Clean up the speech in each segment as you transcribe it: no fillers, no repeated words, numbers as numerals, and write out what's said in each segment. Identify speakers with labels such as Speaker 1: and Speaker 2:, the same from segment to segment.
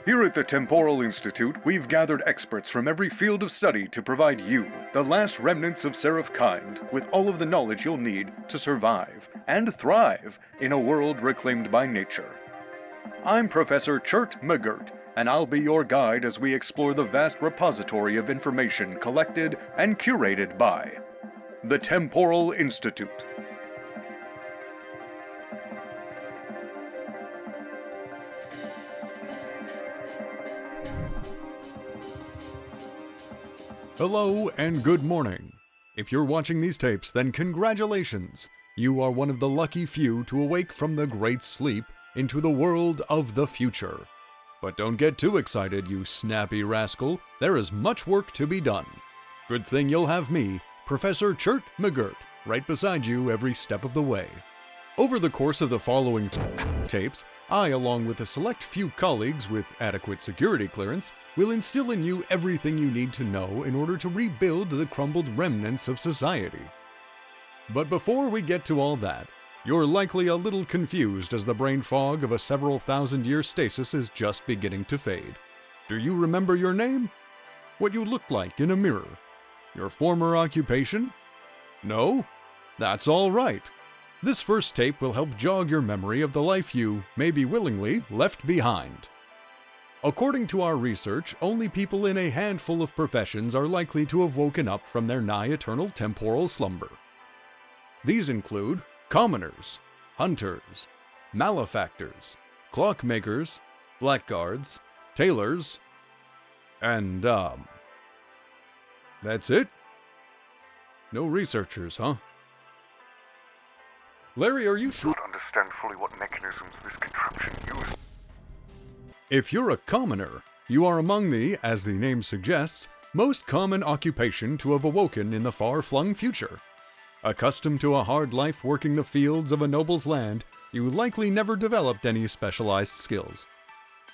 Speaker 1: Here at the Temporal Institute, we've gathered experts from every field of study to provide you, the last remnants of seraph kind, with all of the knowledge you'll need to survive and thrive in a world reclaimed by nature. I'm Professor Chert McGirt, and I'll be your guide as we explore the vast repository of information collected and curated by the Temporal Institute. Hello and good morning. If you're watching these tapes, then congratulations! You are one of the lucky few to awake from the great sleep into the world of the future. But don't get too excited, you snappy rascal. There is much work to be done. Good thing you'll have me, Professor Chert McGirt, right beside you every step of the way. Over the course of the following tapes, I, along with a select few colleagues with adequate security clearance, will instill in you everything you need to know in order to rebuild the crumbled remnants of society. But before we get to all that, you're likely a little confused as the brain fog of a several thousand-year stasis is just beginning to fade. Do you remember your name? What you looked like in a mirror? Your former occupation? No? That's all right. This first tape will help jog your memory of the life you, maybe willingly, left behind. According to our research, only people in a handful of professions are likely to have woken up from their nigh-eternal temporal slumber. These include commoners, hunters, malefactors, clockmakers, blackguards, tailors, and, that's it? No researchers, huh? Larry, are you sure?
Speaker 2: Don't understand fully what mechanisms this contraption uses.
Speaker 1: If you're a commoner, you are among the, as the name suggests, most common occupation to have awoken in the far-flung future. Accustomed to a hard life working the fields of a noble's land, you likely never developed any specialized skills.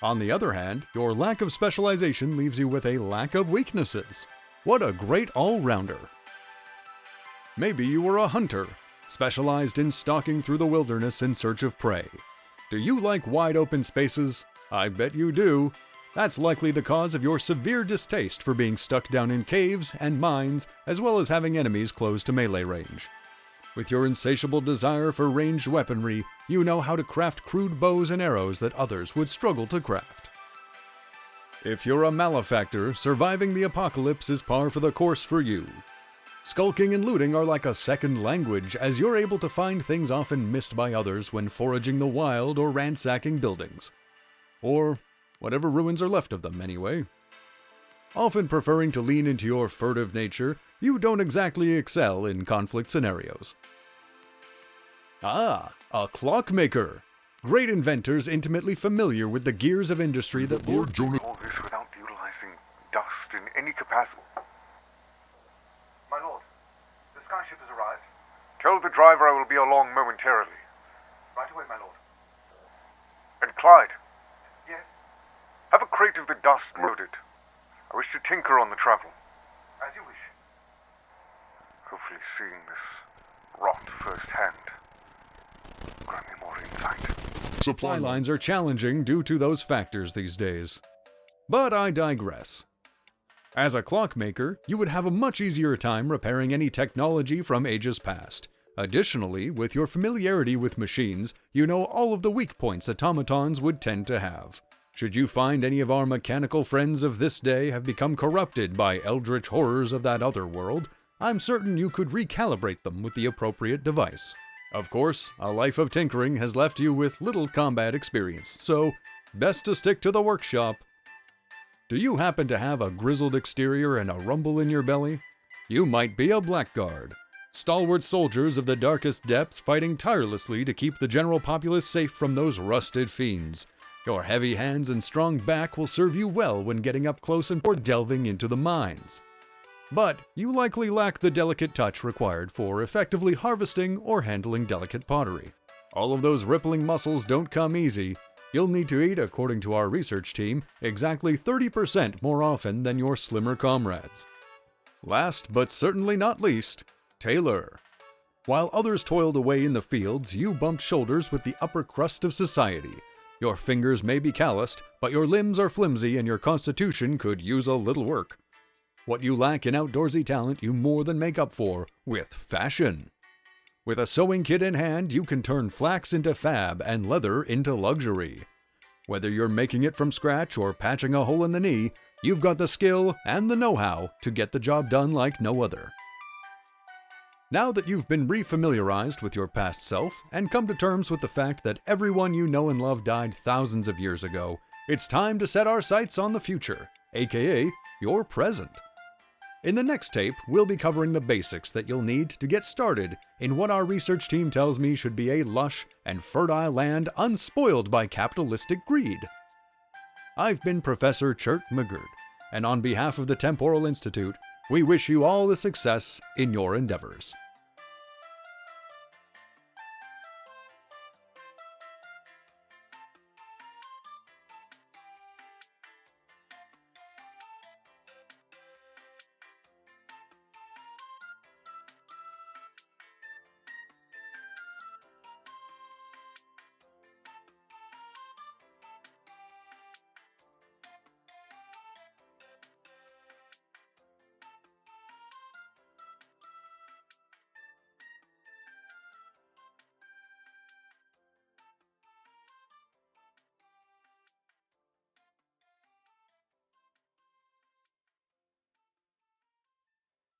Speaker 1: On the other hand, your lack of specialization leaves you with a lack of weaknesses. What a great all-rounder. Maybe you were a hunter, specialized in stalking through the wilderness in search of prey. Do you like wide open spaces? I bet you do. That's likely the cause of your severe distaste for being stuck down in caves and mines, as well as having enemies close to melee range. With your insatiable desire for ranged weaponry, you know how to craft crude bows and arrows that others would struggle to craft. If you're a malefactor, surviving the apocalypse is par for the course for you. Skulking and looting are like a second language, as you're able to find things often missed by others when foraging the wild or ransacking buildings. Or whatever ruins are left of them, anyway. Often preferring to lean into your furtive nature, you don't exactly excel in conflict scenarios. Ah, a clockmaker! Great inventors intimately familiar with the gears of industry that Lord Jonah...
Speaker 2: All this without utilizing dust in any capacity.
Speaker 3: My lord, the skyship has arrived.
Speaker 2: Tell the driver I will be along momentarily.
Speaker 3: Right away, my lord.
Speaker 2: And Clyde,
Speaker 3: Yes,
Speaker 2: have a crate of the dust loaded. I wish to tinker on the travel.
Speaker 3: as you wish.
Speaker 2: Hopefully seeing this rot firsthand grant me more insight.
Speaker 1: Supply lines are challenging due to those factors these days. But I digress. As a clockmaker, you would have a much easier time repairing any technology from ages past. Additionally, with your familiarity with machines, you know all of the weak points automatons would tend to have. Should you find any of our mechanical friends of this day have become corrupted by eldritch horrors of that other world, I'm certain you could recalibrate them with the appropriate device. Of course, a life of tinkering has left you with little combat experience, so best to stick to the workshop. Do you happen to have a grizzled exterior and a rumble in your belly? You might be a blackguard. Stalwart soldiers of the darkest depths fighting tirelessly to keep the general populace safe from those rusted fiends. Your heavy hands and strong back will serve you well when getting up close and or delving into the mines. But you likely lack the delicate touch required for effectively harvesting or handling delicate pottery. All of those rippling muscles don't come easy. You'll need to eat, according to our research team, exactly 30% more often than your slimmer comrades. Last but certainly not least, tailor. While others toiled away in the fields, you bumped shoulders with the upper crust of society. Your fingers may be calloused, but your limbs are flimsy and your constitution could use a little work. What you lack in outdoorsy talent, you more than make up for with fashion. With a sewing kit in hand, you can turn flax into fab and leather into luxury. Whether you're making it from scratch or patching a hole in the knee, you've got the skill and the know-how to get the job done like no other. Now that you've been refamiliarized with your past self and come to terms with the fact that everyone you know and love died thousands of years ago, it's time to set our sights on the future, aka your present. In the next tape, we'll be covering the basics that you'll need to get started in what our research team tells me should be a lush and fertile land unspoiled by capitalistic greed. I've been Professor Chert McGirt, and on behalf of the Temporal Institute, we wish you all the success in your endeavors.